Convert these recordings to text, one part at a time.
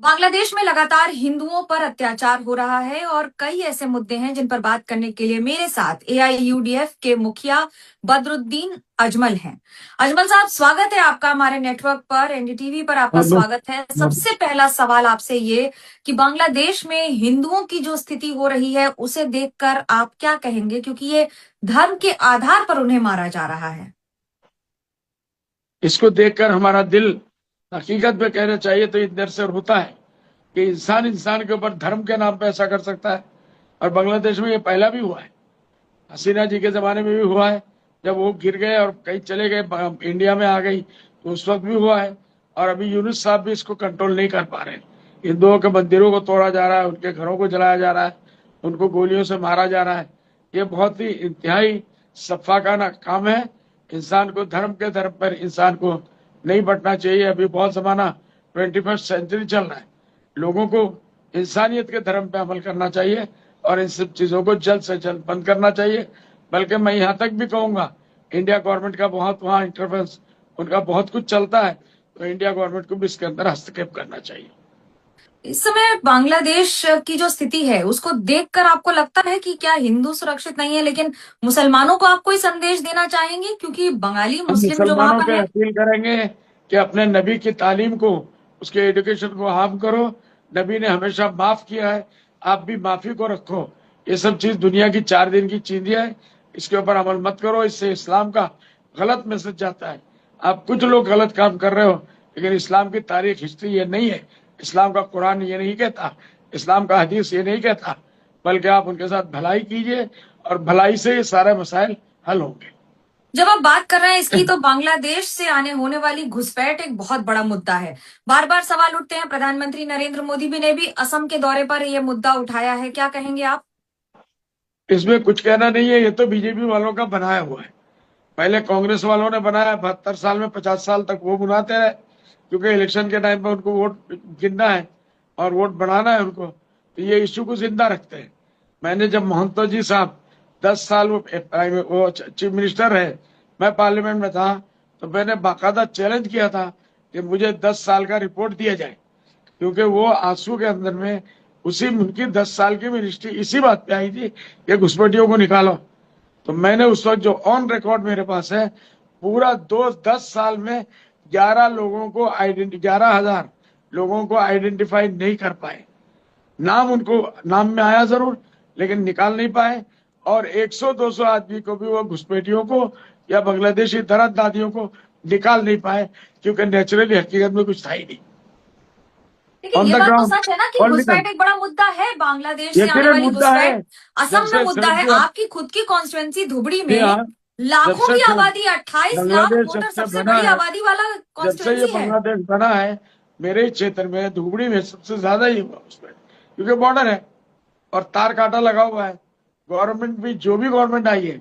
बांग्लादेश में लगातार हिंदुओं पर अत्याचार हो रहा है और कई ऐसे मुद्दे हैं जिन पर बात करने के लिए मेरे साथ एआईयूडीएफ के मुखिया बदरुद्दीन अजमल हैं। अजमल साहब, स्वागत है आपका हमारे नेटवर्क पर, एनडीटीवी पर आपका हाँ, स्वागत है। सबसे पहला सवाल आपसे ये कि बांग्लादेश में हिंदुओं की जो स्थिति हो रही है उसे देखकर आप क्या कहेंगे, क्योंकि ये धर्म के आधार पर उन्हें मारा जा रहा है। इसको देखकर हमारा दिल हकीकत में कहना चाहिए तो इधर से रोता है कि इंसान इंसान के ऊपर धर्म के नाम पे ऐसा कर सकता है। और बांग्लादेश में ये पहला भी हुआ है, हसीना जी के जमाने में भी हुआ है, जब वो गिर गए और कहीं चले गए, इंडिया में आ गई तो उस वक्त भी हुआ है। और अभी यूनुस साहब भी इसको कंट्रोल नहीं कर पा रहे हैं। हिंदुओं के मंदिरों को तोड़ा जा रहा है, उनके घरों को जलाया जा रहा है, उनको गोलियों से मारा जा रहा है। ये बहुत ही इंतहाई सफाकाना काम है। इंसान को धर्म के धर्म पर इंसान को नहीं बंटना चाहिए। अभी बहुत जमाना 21st सेंचुरी चल रहा है। लोगों को इंसानियत के धर्म पे अमल करना चाहिए और इन सब चीजों को जल्द से जल्द बंद करना चाहिए। बल्कि मैं यहाँ तक भी कहूंगा, इंडिया गवर्नमेंट का बहुत वहाँ इंटरफेरेंस, उनका बहुत कुछ चलता है, तो इंडिया गवर्नमेंट को भी इसके अंदर हस्तक्षेप करना चाहिए। इस समय बांग्लादेश की जो स्थिति है उसको देखकर आपको लगता है कि क्या हिंदू सुरक्षित नहीं है, लेकिन मुसलमानों को आप कोई संदेश देना चाहेंगे, क्योंकि बंगाली हम मुस्लिम जो वहां मुसलमानों पर पे है। अपील करेंगे कि अपने नबी की तालीम को, उसके एजुकेशन को हार्म करो। नबी ने हमेशा माफ किया है, आप भी माफी को रखो। ये सब चीज दुनिया की 4 दिन की चीजें है, इसके ऊपर अमल मत करो। इससे इस्लाम का गलत मैसेज जाता है। आप कुछ लोग गलत काम कर रहे हो, लेकिन इस्लाम की तारीख, हिस्ट्री ये नहीं है। इस्लाम का कुरान ये नहीं कहता, इस्लाम का हदीस ये नहीं कहता। बल्कि आप उनके साथ भलाई कीजिए और भलाई से ये सारे मसाइल हल होंगे। जब आप बात कर रहे हैं इसकी, तो बांग्लादेश से आने होने वाली घुसपैठ एक बहुत बड़ा मुद्दा है। बार बार सवाल उठते हैं। प्रधानमंत्री नरेंद्र मोदी भी ने भी असम के दौरे पर यह मुद्दा उठाया है। क्या कहेंगे आप? इसमें कुछ कहना नहीं है, ये तो बीजेपी वालों का बनाया हुआ है। पहले कांग्रेस वालों ने बनाया, 72 साल में 50 साल तक वो बुनाते रहे, क्योंकि इलेक्शन के टाइम पे उनको वोट गिनना है और वोट बनाना है उनको, तो ये इश्यू को जिंदा रखते हैं। मैंने जब महंतो जी साहब 10 साल वो चीफ मिनिस्टर रहे, मैं पार्लियामेंट में था, तो मैंने बाकायदा चैलेंज किया था कि मुझे 10 साल का रिपोर्ट दिया जाए, क्योंकि वो आंसू के अंदर में उसी उनकी 10 साल की मिनिस्ट्री इसी बात पे आई थी कि घुसपैठियों को निकालो। तो मैंने उस वक्त, जो ऑन रिकॉर्ड मेरे पास है, पूरा 10 साल में 11 लोगों को आइडेंटिफाई नहीं कर पाए। नाम उनको नाम में आया जरूर, लेकिन निकाल नहीं पाए। और 100-200 आदमी को भी वो घुसपैठियों को या बांग्लादेशी दरद को निकाल नहीं पाए, क्योंकि नेचुरली हकीकत में कुछ था ही नहीं लेकिन ऑन ये द बात तो ग्राउंड। सच है ना कि पॉलिटिकल घुसपैठ एक बड़ा मुद्दा है। बांग्लादेश से आने यकीनन वाली मुद्दा है। घुसपैठ जब असम में से मुद्दा है। सड़क, आपकी खुद की कॉन्स्टिट्युएंसी धुबड़ी जी में हाँ, जब लाखों से की आबादी, 28 लाख बांग्लादेश जब वोटर, से सबसे बना बड़ी है, आबादी वाला जब से ये कॉन्स्टिट्युएंसी है। बांग्लादेश बना है, मेरे ही क्षेत्र में धुबड़ी में सबसे ज्यादा ही हुआ उसमें, क्योंकि बॉर्डर है और तार कांटा लगा हुआ है। गवर्नमेंट भी, जो भी गवर्नमेंट आई है,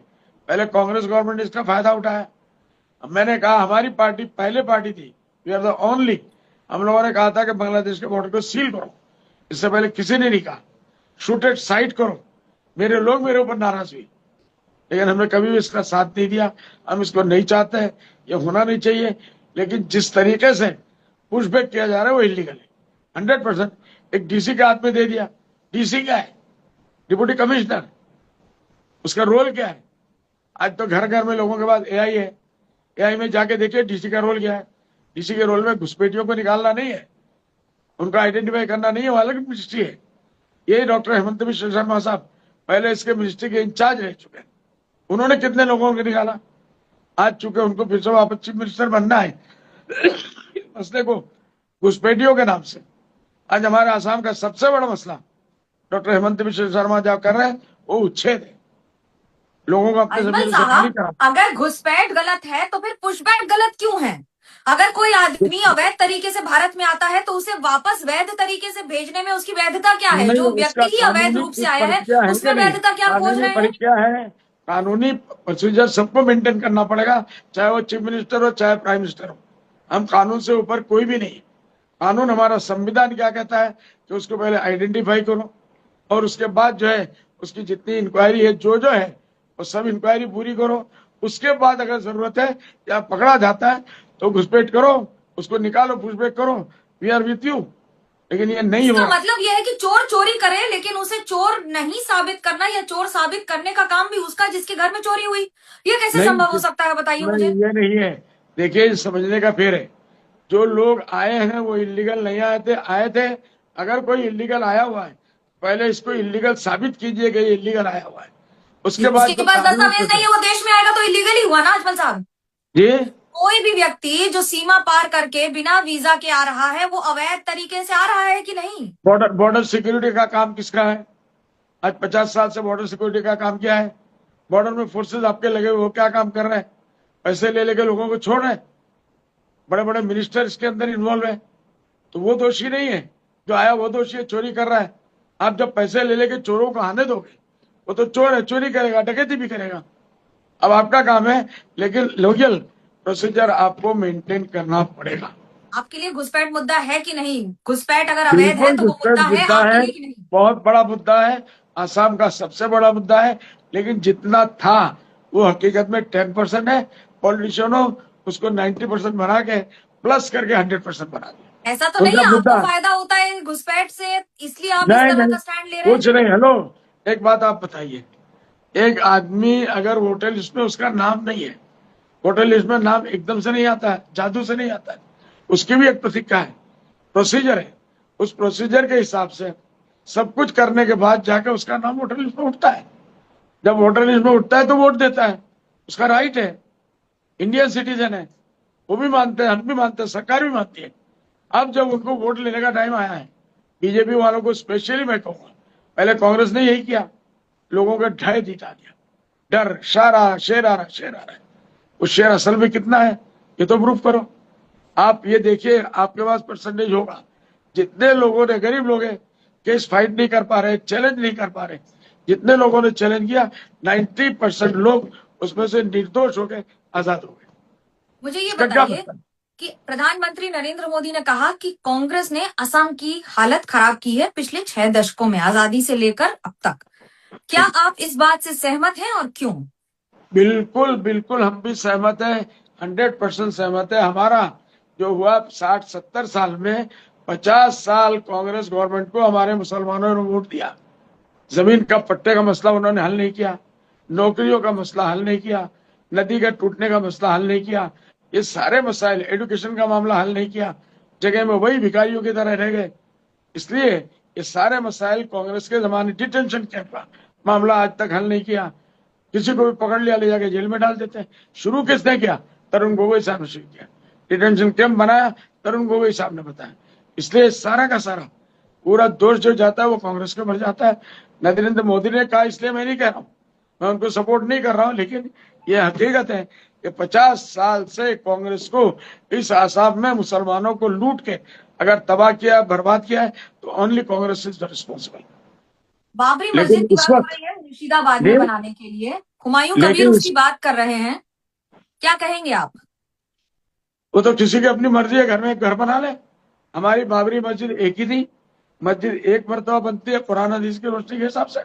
पहले कांग्रेस गवर्नमेंट इसका फायदा उठाया। अब मैंने कहा, हमारी पार्टी पहले पार्टी थी, वी आर द ओनली। हम लोगों ने कहा था कि बांग्लादेश के बॉर्डर को सील करो। इससे पहले किसी ने नहीं कहा शूट एट साइट करो। मेरे लोग मेरे ऊपर नाराज हुए, लेकिन हमने कभी भी इसका साथ नहीं दिया। हम इसको नहीं चाहते हैं, ये होना नहीं चाहिए। लेकिन जिस तरीके से पुशबैक किया जा रहा है वो इलीगल है, 100%। एक डीसी के हाथ में दे दिया। डीसी क्या है? Deputy commissioner. उसका रोल क्या है? आज तो घर घर में लोगों के पास एआई है। एआई में जाके देखिए डीसी का रोल क्या है। डीसी के रोल में घुसपैठियों को निकालना नहीं है, उनका आइडेंटिफाई करना नहीं है, वो अलग मिनिस्ट्री है। यही डॉक्टर हेमंत बिश्व शर्मा साहब पहले इसके मिनिस्ट्री के इंचार्ज रह चुके हैं। उन्होंने कितने लोगों को निकाला। आज चूंकि उनको फिर से वापस चीफ मिनिस्टर बनना है, मसले को घुसपैठियों के नाम से, आज हमारे आसाम का सबसे बड़ा मसला डॉक्टर हेमंत बिश्व शर्मा जो कर रहे हैं वो उच्छेद है। लोगों को अपने अजमल जमीनों से खाली साहब, करा। अगर घुसपैठ गलत है तो फिर पुशबैक गलत क्यों है? अगर कोई आदमी अवैध तरीके से भारत में आता है तो उसे वापस वैध तरीके से भेजने में उसकी वैधता क्या है? नहीं, जो उसका व्यक्ति ही अवैध कानूनी रूप से कुछ आया है प्रक्रिया है उसमें कि नहीं? वैधता क्या खोज कानूनी रहे हैं? प्रक्रिया है, कानूनी प्रोसीजर सबको मेंटेन करना पड़ेगा, चाहे वो चीफ मिनिस्टर हो चाहे प्राइम मिनिस्टर हो। हम कानून से ऊपर कोई भी नहीं। कानून, हमारा संविधान क्या कहता है कि उसको पहले आइडेंटिफाई करो और उसके बाद जो है उसकी जितनी इंक्वायरी है, जो जो है वो सब इंक्वायरी पूरी करो। उसके बाद अगर जरूरत है या पकड़ा जाता है तो घुसपैठ करो, उसको निकालो, पूछपेछ करो। We are with you. लेकिन ये नहीं इसका हुआ। मतलब यह है कि चोर चोरी करे लेकिन उसे चोर नहीं साबित करना या चोर साबित करने का काम भी उसका जिसके घर में चोरी हुई, ये कैसे नहीं, संभव हो सकता है बताइए नहीं, मुझे। ये नहीं है। देखिए, समझने का फेर है। जो लोग आए हैं वो इलीगल नहीं आए थे। अगर कोई इलीगल आया हुआ है, पहले इसको इलीगल साबित कीजिए कि ये इलीगल आया हुआ है, उसके बाद जिसके जो पास कानूनी दस्तावेज नहीं प्रोसेस। है वो देश में आएगा तो इलीगल ही हुआ ना अजमल साहब। जी, कोई भी व्यक्ति जो सीमा पार करके बिना वीजा के आ रहा है वो अवैध तरीके से आ रहा है कि नहीं। बॉर्डर बॉर्डर सिक्योरिटी का काम किसका है? आज 50 साल से बॉर्डर सिक्योरिटी का काम क्या है? बॉर्डर में फोर्सेस आपके लगे हुए, वो क्या काम कर रहे हैं? पैसे ले लेके लोगों को छोड़ रहे हैं। बड़े बड़े मिनिस्टर इसके अंदर इन्वॉल्व है। तो वो दोषी नहीं है, जो आया वो दोषी है, चोरी कर रहा है। आप जब पैसे ले लेके चोरों को आने दोगे, वो तो चोर है, चोरी करेगा, डकैती भी करेगा। अब आपका काम है, लेकिन लीगल प्रोसीजर आपको मेंटेन करना पड़ेगा। आपके लिए घुसपैठ मुद्दा है कि नहीं, घुसपैठ अगर अवैध है बिल्कुल तो वो घुसपैठ मुद्दा है मुद्दा आपके है, लिए कि नहीं। बहुत बड़ा मुद्दा है, आसाम का सबसे बड़ा मुद्दा है। लेकिन जितना था वो हकीकत में 10% है। पॉलिटिशियनों उसको 90% बना के प्लस करके 100% बना दिया। ऐसा तो नहीं उनका है आपको मुद्दा फायदा होता है घुसपैठ से इसलिए आप इस नहीं, तरह नहीं, का स्टैंड ले रहे हैं। कुछ नहीं। हेलो, एक बात आप बताइए, एक आदमी अगर वोटर लिस्ट में उसका नाम नहीं है, वोटर लिस्ट में नाम एकदम से नहीं आता है, जादू से नहीं आता है, उसकी भी एक प्रक्रिया है, प्रोसीजर है। उस प्रोसीजर के हिसाब से सब कुछ करने के बाद जाकर उसका नाम वोटर लिस्ट में उठता है। जब वोटर लिस्ट में उठता है तो वोट देता है, उसका राइट है, इंडियन सिटीजन है। वो भी मानते हैं, हम भी मानते हैं, सरकार भी मानती है। अब जब उनको वोट लेने का टाइम आया है, बीजेपी वालों को स्पेशली मैं कहूंगा, पहले कांग्रेस ने यही किया, लोगों का ढाई दिखा दिया, डर, शेर आ रहा, शेर आ रहा, शेर आ रहा है। वो शेर असल में कितना है ये तो प्रूफ करो। आप ये देखिए, आपके पास परसेंटेज होगा, जितने लोगों ने, गरीब लोग हैं, केस फाइट नहीं कर पा रहे, चैलेंज नहीं कर पा रहे, जितने लोगों ने चैलेंज किया, 90% लोग उसमें से निर्दोष हो गए, आजाद हो गए। मुझे ये इसका क्या बताइए मतलब? कि प्रधानमंत्री नरेंद्र मोदी ने कहा कि कांग्रेस ने असम की हालत खराब की है पिछले 6 दशकों में आजादी से लेकर अब तक। क्या आप इस बात से सहमत हैं और क्यों। बिल्कुल, बिल्कुल, हम भी सहमत हैं, 100% सहमत है। हमारा जो हुआ 60-70 साल में, 50 साल कांग्रेस गवर्नमेंट को हमारे मुसलमानों ने वोट दिया। जमीन का पट्टे का मसला उन्होंने हल नहीं किया, नौकरियों का मसला हल नहीं किया, नदी का टूटने का मसला हल नहीं किया, ये सारे मसाइल, एजुकेशन का मामला हल नहीं किया, जगह में वही भिखारियों की तरह रह गए। इसलिए ये सारे मसाइल कांग्रेस के जमाने, डिटेंशन कैंप का मामला आज तक हल नहीं किया। किसी को भी पकड़ लिया, ले जाके जेल में डाल देते हैं। शुरू किसने किया? तरुण गोगोई साहब ने शुरू किया, डिटेंशन कैंप बनाया, तरुण गोगोई साहब ने बताया। इसलिए सारा का सारा पूरा दोष जो जाता है वो कांग्रेस के ऊपर जाता है। नरेंद्र मोदी ने कहा, इसलिए मैं नहीं कह रहा हूं, मैं उनको सपोर्ट नहीं कर रहा हूं, लेकिन ये हकीकत है कि 50 साल से कांग्रेस को इस आसाम में मुसलमानों को लूट के अगर तबाह किया, बर्बाद किया है, तो only Congress is the responsible. Babri मस्जिद लेकिन की इस बात हो वक्त रही है मुर्शिदाबाद में नहीं, बनाने के लिए, हुमायूं कबीर लेकिन उसकी बात कर रहे हैं, क्या कहेंगे आप। वो तो किसी की अपनी मर्जी है, घर में एक घर बना ले। हमारी बाबरी मस्जिद एक ही थी, मस्जिद एक मरतबा बनती है कुरान हदीस की रोशनी के हिसाब से,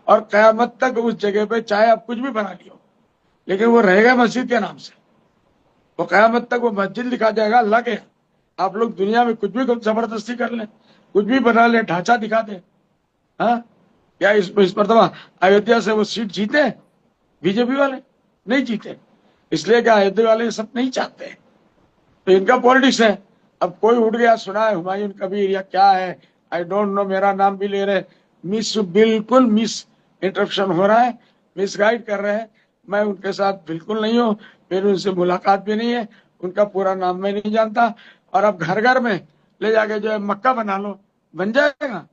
और कयामत तक उस जगह पे चाहे आप कुछ भी बना लियो, लेकिन वो रहेगा मस्जिद के नाम से। वो कयामत तक वो मस्जिद लिखा जाएगा अल्लाह के। आप लोग दुनिया में कुछ भी जबरदस्ती कर लें, कुछ भी बना ले, ढांचा दिखा दे, हाँ, क्या इस मरतबा अयोध्या से वो सीट जीते बीजेपी वाले? नहीं जीते। इसलिए क्या अयोध्या वाले सब नहीं चाहते हैं, तो इनका पॉलिटिक्स है। अब कोई उठ गया, सुना है हुमायूं कबीर या क्या है, आई डोंट नो, मेरा नाम भी ले रहे, बिल्कुल मिस इंटरप्शन हो रहा है, मिस गाइड कर रहे हैं। मैं उनके साथ बिल्कुल नहीं हूँ, मेरी उनसे मुलाकात भी नहीं है, उनका पूरा नाम मैं नहीं जानता। और अब घर घर में ले जाके जो है मक्का बना लो, बन जाएगा।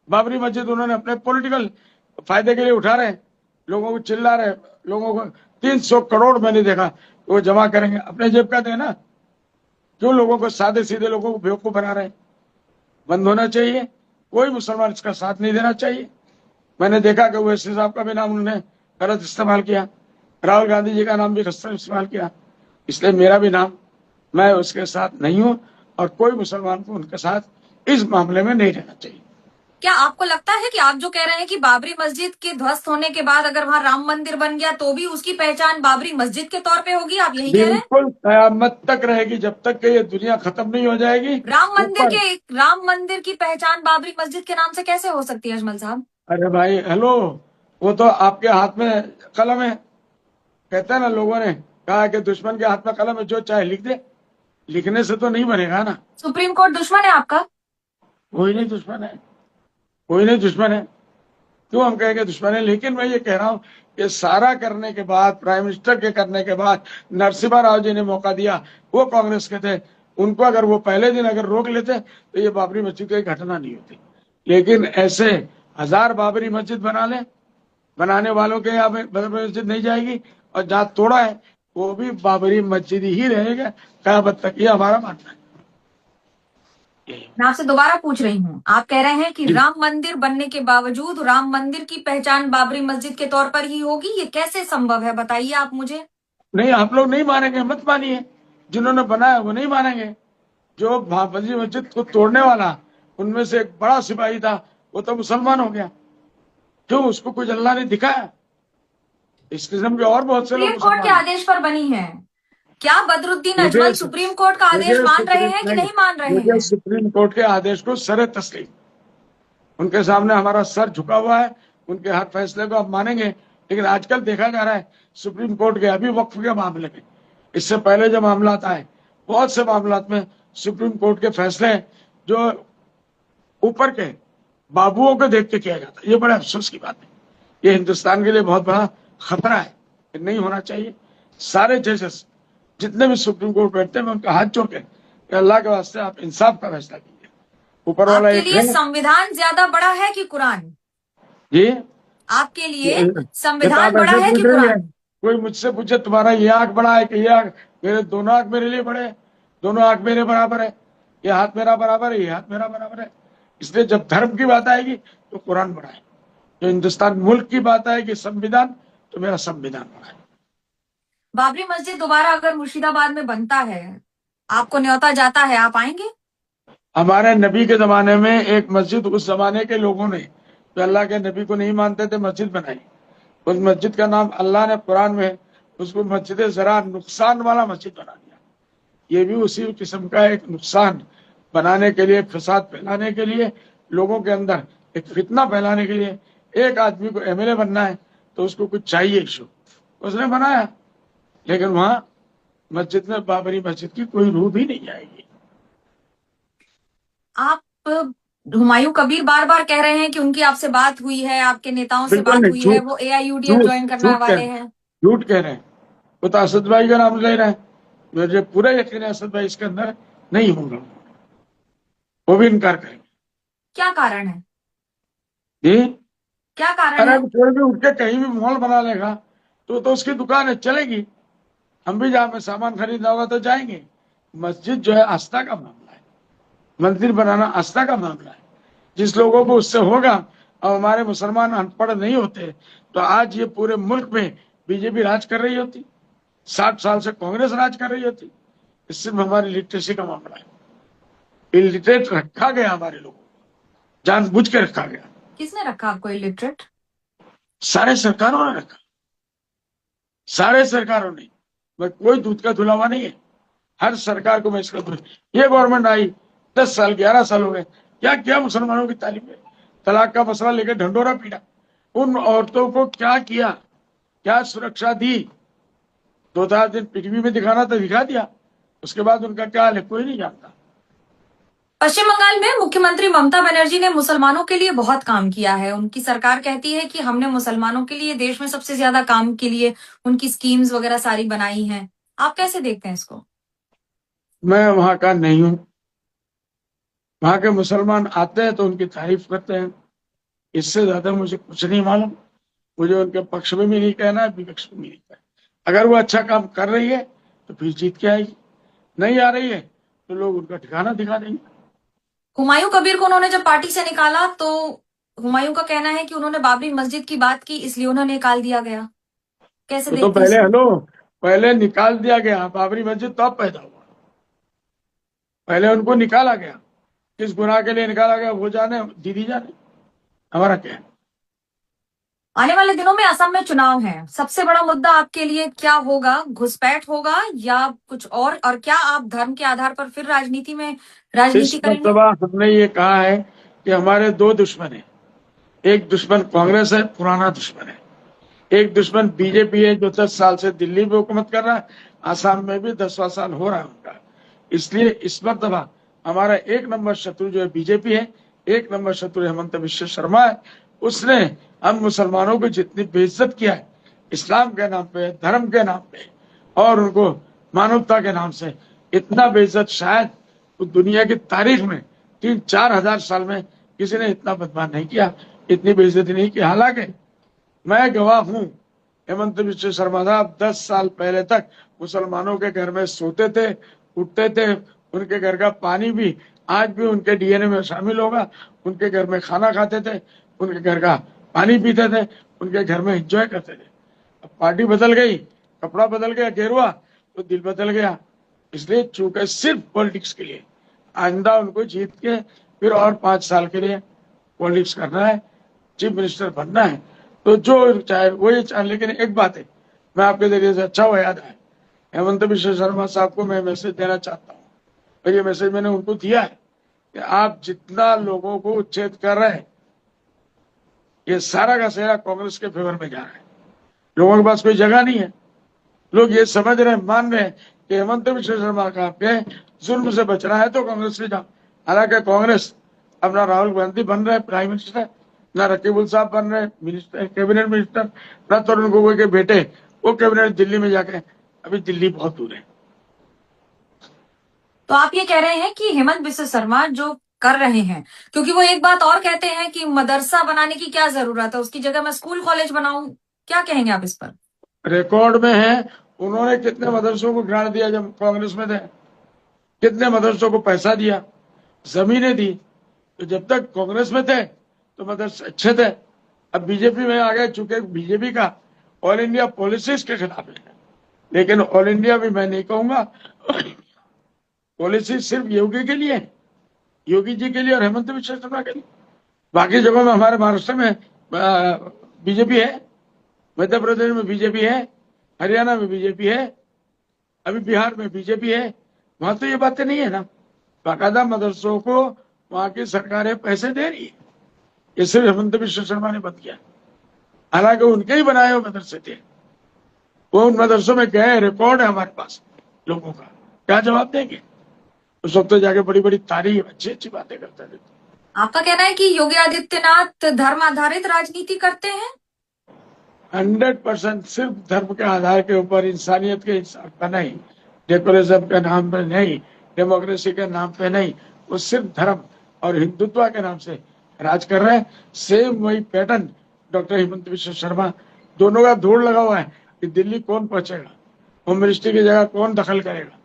बाबरी मस्जिद उन्होंने अपने पॉलिटिकल फायदे के लिए उठा रहे, लोगों को चिल्ला रहे, लोगों को 300 करोड़ मैंने देखा वो जमा करेंगे, अपने जेब का देना। जो लोगों को, सादे सीधे लोगों को बेवकूफ बना रहे, बंद होना चाहिए। कोई मुसलमान इसका साथ नहीं देना चाहिए। मैंने देखा कि ओवैसी साहब का भी नाम उन्होंने गलत इस्तेमाल किया, राहुल गांधी जी का नाम भी गलत इस्तेमाल किया, इसलिए मेरा भी नाम, मैं उसके साथ नहीं हूं, और कोई मुसलमान को उनके साथ इस मामले में नहीं रहना चाहिए। क्या आपको लगता है कि आप जो कह रहे हैं कि बाबरी मस्जिद के ध्वस्त होने के बाद अगर वहां राम मंदिर बन गया तो भी उसकी पहचान बाबरी मस्जिद के तौर पे होगी, आप यही कह रहे हैं? बिल्कुल कयामत तक रहेगी, जब तक कि ये दुनिया खत्म नहीं हो जाएगी। ऊपर, राम मंदिर की पहचान बाबरी मस्जिद के नाम से कैसे हो सकती है अजमल साहब? अरे भाई हेलो, वो तो आपके हाथ में कलम है। कहते हैं ना, लोगों ने कहा कि दुश्मन के हाथ में कलम है, जो चाहे लिख दे। लिखने से तो नहीं बनेगा ना। सुप्रीम कोर्ट दुश्मन है आपका? कोई नहीं दुश्मन है, कोई नहीं दुश्मन है। क्यों हम कहेंगे दुश्मन है? लेकिन मैं ये कह रहा हूं कि सारा करने के बाद, प्राइम मिनिस्टर के करने के बाद, नरसिम्हा राव जी ने मौका दिया, वो कांग्रेस के थे। उनको अगर वो पहले दिन अगर रोक लेते तो ये बाबरी मस्जिद की घटना नहीं होती। लेकिन ऐसे 1000 बाबरी मस्जिद बना ले, बनाने वालों के यहाँ बाबरी मस्जिद नहीं जाएगी, और जहां तोड़ा है वो भी बाबरी मस्जिद ही रहेगा कयामत तक। ये हमारा मानना है। मैं आपसे दोबारा पूछ रही हूँ, आप कह रहे हैं कि राम मंदिर बनने के बावजूद राम मंदिर की पहचान बाबरी मस्जिद के तौर पर ही होगी, ये कैसे संभव है, बताइए आप मुझे। नहीं, आप लोग नहीं मानेंगे, मत मानिए। जिन्होंने बनाया वो नहीं मानेंगे। जो बाबरी मस्जिद को तोड़ने वाला, उनमें से एक बड़ा सिपाही था, वो तो मुसलमान हो गया। क्यों? उसको कुछ अल्लाह ने दिखाया? इस किस्म के और बहुत से लोग सुप्रीम कोर्ट के मुसलमान हैं। आदेश पर बनी है। क्या बदरुद्दीन मुझे अजमल सुप्रीम कोर्ट का आदेश मुझे मान रहे सुप्रीम हैं कि नहीं नहीं मान रहे मुझे हैं? सुप्रीम कोर्ट के आदेश को सरे तस्लीम, उनके सामने हमारा सर झुका हुआ है। उनके हर फैसले को आप मानेंगे। लेकिन आजकल देखा जा रहा है सुप्रीम कोर्ट के अभी वक्फ के मामले में, इससे पहले जो मामला आए, बहुत से मामलों में सुप्रीम कोर्ट के फैसले जो ऊपर के बाबुओं को देख के किया जाता है। ये बड़े अफसोस की बात है। ये हिंदुस्तान के लिए बहुत बड़ा खतरा है। ये नहीं होना चाहिए। सारे जजेस जितने भी सुप्रीम कोर्ट बैठते हैं, मैं उनका हाथ जोड़ के कि अल्लाह के वास्ते आप इंसाफ का फैसला कीजिए। ऊपर वाला आपके एक लिए है संविधान ज्यादा बड़ा है कि कुरान? जी। आपके लिए ये तो संविधान आप बड़ा ऐसे है कि पूछ रही है, कुरान? कोई मुझसे पूछे तुम्हारा ये आंख बड़ा है कि ये आंख, मेरे दोनों आंख मेरे लिए बड़े हैं। दोनों आंख मेरे बराबर है। ये हाथ मेरा बराबर है, ये हाथ मेरा बराबर है। इसलिए जब धर्म की बात आएगी तो कुरान बड़ा है। जो हिंदुस्तान मुल्क की बात आएगी, संविधान, तो मेरा संविधान बड़ा है। बाबरी मस्जिद दोबारा अगर मुर्शिदाबाद में बनता है, आपको न्योता जाता है, आप आएंगे? हमारे नबी के जमाने में एक मस्जिद उस जमाने के लोगों ने, जो अल्लाह के नबी को नहीं मानते थे, मस्जिद बनाई। उस मस्जिद का नाम अल्लाह ने कुरान में उसको मस्जिद जरा नुकसान वाला मस्जिद बना दिया। ये भी उसी किस्म का एक नुकसान बनाने के लिए, फसाद फैलाने के लिए, लोगों के अंदर एक फितना फैलाने के लिए। एक आदमी को एमएलए बनना है तो उसको कुछ चाहिए इशू, उसने बनाया। लेकिन वहां मस्जिद में बाबरी मस्जिद की कोई रूह भी नहीं आएगी। आप हुमायूं कबीर बार बार कह रहे हैं कि उनकी आपसे बात हुई है, आपके नेताओं से बिल्कुल बात नहीं, हुई है, झूठ, वो एआईयूडीएफ झूठ, ज्वाइन करने झूठ कह वाले रहे हैं, हैं। झूठ कह रहे हैं। वो तो असद भाई का नाम ले रहे हैं। मुझे पूरा यकीन है असद भाई इसके अंदर नहीं होंगे, वो भी इनकार करेंगे। क्या कारण है? जी। क्या कारण अरे है? अब कोई भी उठ के कहीं भी मॉल बना लेगा तो उसकी दुकान है, चलेगी। हम भी जहां में सामान खरीदना होगा तो जाएंगे। मस्जिद जो है आस्था का मामला है। मंदिर बनाना आस्था का मामला है। जिस लोगों को उससे होगा, और हमारे मुसलमान अनपढ़ नहीं होते, तो आज ये पूरे मुल्क में बीजेपी राज कर रही होती, 60 साल से कांग्रेस राज कर रही होती। इस सिर्फ हमारी लिटरेसी का मामला है। इलिटरेट रखा गया हमारे लोगों को, जानबूझ के रखा गया। किसने रखा आपको इलिटरेट? सारे सरकारों ने रखा, सारे सरकारों ने। मैं कोई दूध का धुलावा नहीं है। हर सरकार को मैं इसका ये गवर्नमेंट आई 10 साल 11 साल हो गए, क्या किया मुसलमानों की तालीम में? तलाक का मसला लेकर ढंडोरा पीटा। उन औरतों को क्या किया, क्या सुरक्षा दी? 2-4 दिन पृथ्वी में दिखाना तो दिखा दिया, उसके बाद उनका क्या हाल है कोई नहीं जानता। पश्चिम बंगाल में मुख्यमंत्री ममता बनर्जी ने मुसलमानों के लिए बहुत काम किया है। उनकी सरकार कहती है कि हमने मुसलमानों के लिए देश में सबसे ज्यादा काम के लिए उनकी स्कीम्स वगैरह सारी बनाई हैं। आप कैसे देखते हैं इसको? मैं वहां का नहीं हूं। वहां के मुसलमान आते हैं तो उनकी तारीफ करते हैं। इससे ज्यादा मुझे कुछ नहीं मालूम। मुझे उनके पक्ष में भी नहीं कहना है, विपक्ष में भी नहीं कहना। अगर वो अच्छा काम कर रही है तो फिर जीत के आएगी, नहीं आ रही है तो लोग उनका ठिकाना दिखा देंगे। हुमायूं कबीर को उन्होंने जब पार्टी से निकाला तो हुमायूं का कहना है कि उन्होंने बाबरी मस्जिद की बात की, इसलिए उन्हें निकाल दिया गया। कैसे तो देखते हैं पहले इसको? हेलो, पहले निकाल दिया गया। बाबरी मस्जिद तो अब पैदा हुआ, पहले उनको निकाला गया। किस गुनाह के लिए निकाला गया वो जाने, दीदी जाने। हमारा क्या है। आने वाले दिनों में असम में चुनाव है, सबसे बड़ा मुद्दा आपके लिए क्या होगा? घुसपैठ होगा या कुछ और क्या आप धर्म के आधार पर फिर इस राजनीति करेंगे? मरतबा हमने ये कहा है कि हमारे दो दुश्मन हैं। एक दुश्मन कांग्रेस है, पुराना दुश्मन है। एक दुश्मन बीजेपी है, जो 10 साल से दिल्ली में हुकूमत कर रहा है। आसाम में भी 10वां साल हो रहा है उनका। इसलिए इस मरतबा हमारा एक नंबर शत्रु जो है बीजेपी है, एक नंबर शत्रु हेमंत विश्व शर्मा है। उसने हम मुसलमानों को जितनी बेइज्जत किया है इस्लाम के नाम पे, धर्म के नाम पे और उनको मानवता के नाम से, इतना बेइज्जत शायद दुनिया की तारीख में 3-4 हजार साल में किसी ने इतना बदमान नहीं किया, इतनी बेइज्जती नहीं की। हालांकि मैं गवाह हूं, हेमंत विश्व शर्मा साहब 10 साल पहले तक मुसलमानों के घर में सोते थे, उठते थे। उनके घर का पानी भी आज भी उनके डीएनए में शामिल होगा। उनके घर में खाना खाते थे, उनके घर का पानी पीते थे, उनके घर में एंजॉय करते थे। अब पार्टी बदल गई, कपड़ा बदल गया गेरुआ, तो दिल बदल गया। इसलिए चूंकि सिर्फ पॉलिटिक्स के लिए आइंदा उनको जीत के फिर और 5 साल के लिए पॉलिटिक्स करना है, चीफ मिनिस्टर बनना है, तो जो चाहे वो ये चाहे। लेकिन एक बात है, मैं आपके जरिए से अच्छा हुआ याद है, हेमंत विश्व शर्मा साहब को मैं मैसेज देना चाहता हूँ, और ये मैसेज मैंने उनको दिया है कि आप जितना लोगों को उच्छेद कर रहे हैं, ये सारा का सारा कांग्रेस के फेवर में जा रहा है। लोगों के पास कोई जगह नहीं है। लोग ये समझ रहे हैं, मान रहे हैं कि हेमंत विश्व शर्मा का आपके जुल्म से बचना है तो कांग्रेस से जाओ। हालांकि कांग्रेस अपना राहुल गांधी बन रहे प्राइम मिनिस्टर, ना रकीबुल साहब बन रहे मिनिस्टर, कैबिनेट मिनिस्टर, ना तरुण गोगोई के बेटे वो कैबिनेट दिल्ली में जाके, अभी दिल्ली बहुत दूर है। तो आप ये कह रहे हैं कि हेमंत बिस्वा शर्मा जो कर रहे हैं, क्योंकि वो एक बात और कहते हैं कि मदरसा बनाने की क्या जरूरत है, उसकी जगह मैं स्कूल कॉलेज बनाऊं, क्या कहेंगे आप इस पर? रिकॉर्ड में है, उन्होंने कितने मदरसों को ग्रांट दिया जब कांग्रेस में थे, कितने मदरसों को पैसा दिया, जमीनें दी। तो जब तक कांग्रेस में थे तो मदरसे अच्छे थे। अब बीजेपी में आ गए, चूंकि बीजेपी का ऑल इंडिया पॉलिसीज के खिलाफ है। लेकिन ऑल इंडिया भी मैं नहीं कहूंगा, पॉलिसी सिर्फ योगी के लिए, योगी जी के लिए और हेमंत विश्व शर्मा के लिए। बाकी जगहों में हमारे महाराष्ट्र में बीजेपी है, मध्य प्रदेश में बीजेपी है, हरियाणा में बीजेपी है, अभी बिहार में बीजेपी है। वहां तो ये बातें नहीं है ना। बाकायदा मदरसों को वहां की सरकारें पैसे दे रही है। ये सिर्फ हेमंत विश्व शर्मा ने बंद किया, हालांकि उनके ही बनाए हुए मदरसे थे। वो उन मदरसों में गए, रिकॉर्ड है हमारे पास लोगों का, क्या जवाब देंगे? उस वक्त तो जाके बड़ी बड़ी तारीफ, अच्छी अच्छी बातें करते थे। आपका कहना है कि योगी आदित्यनाथ धर्म आधारित राजनीति करते हैं? 100% सिर्फ धर्म के आधार के ऊपर, इंसानियत के हिसाब का नहीं, डेकोरेशन के नाम पे नहीं, डेमोक्रेसी के नाम पे नहीं, वो सिर्फ धर्म और हिंदुत्व के नाम से राज कर रहे हैं। सेम वही पैटर्न डॉक्टर हेमंत विश्व शर्मा, दोनों का धूल लगा हुआ है कि दिल्ली कौन पहुंचेगा, होम मिनिस्टर की जगह कौन दखल करेगा,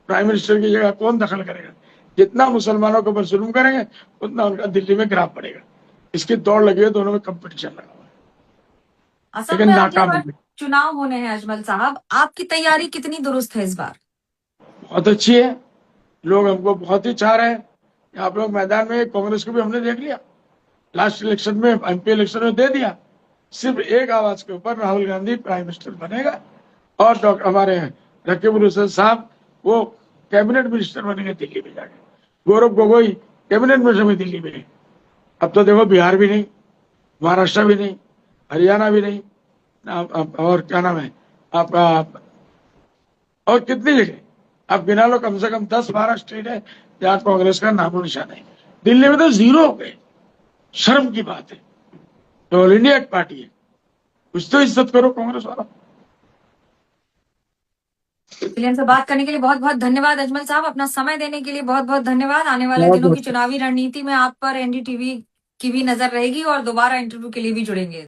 प्राइम मिनिस्टर की जगह कौन दखल करेगा। जितना मुसलमानों के ऊपर जुल्म करेंगे उतना उनका दिल्ली में ग्राफ पड़ेगा। इसकी दौड़ लगी है, दोनों में कंपटीशन लगा हुआ है, असम लेकिन में अगली नाकाम बार है। चुनाव होने हैं अजमल साहब, आपकी तैयारी कितनी दुरुस्त है इस बार? बहुत अच्छी है, लोग हमको बहुत ही चाह रहे हैं। आप लोग मैदान में, कांग्रेस को भी हमने देख लिया, लास्ट इलेक्शन में, एमपी इलेक्शन में दे दिया। सिर्फ एक आवाज के ऊपर राहुल गांधी प्राइम मिनिस्टर बनेगा और डॉक्टर हमारे रकीबुल हुसैन साहब वो कैबिनेट मिनिस्टर बनेंगे दिल्ली में जाके। गौरव गोगोई कैबिनेट मिनिस्टर में दिल्ली में। अब तो देखो, बिहार भी नहीं, महाराष्ट्र भी नहीं, हरियाणा भी नहीं, और क्या नाम है आपका, और कितनी जगह आप गिना लो, कम से कम 10-12 स्टेट है जहां कांग्रेस का नामो निशान है। दिल्ली में तो जीरो हो गए, शर्म की बात है। तो ऑल इंडिया एक पार्टी है, कुछ तो इज्जत करो कांग्रेस वाला। से बात करने के लिए बहुत बहुत धन्यवाद अजमल साहब, अपना समय देने के लिए बहुत बहुत धन्यवाद। आने वाले बहुत दिनों की बहुत चुनावी रणनीति में आप पर एनडीटीवी की भी नजर रहेगी और दोबारा इंटरव्यू के लिए भी जुड़ेंगे।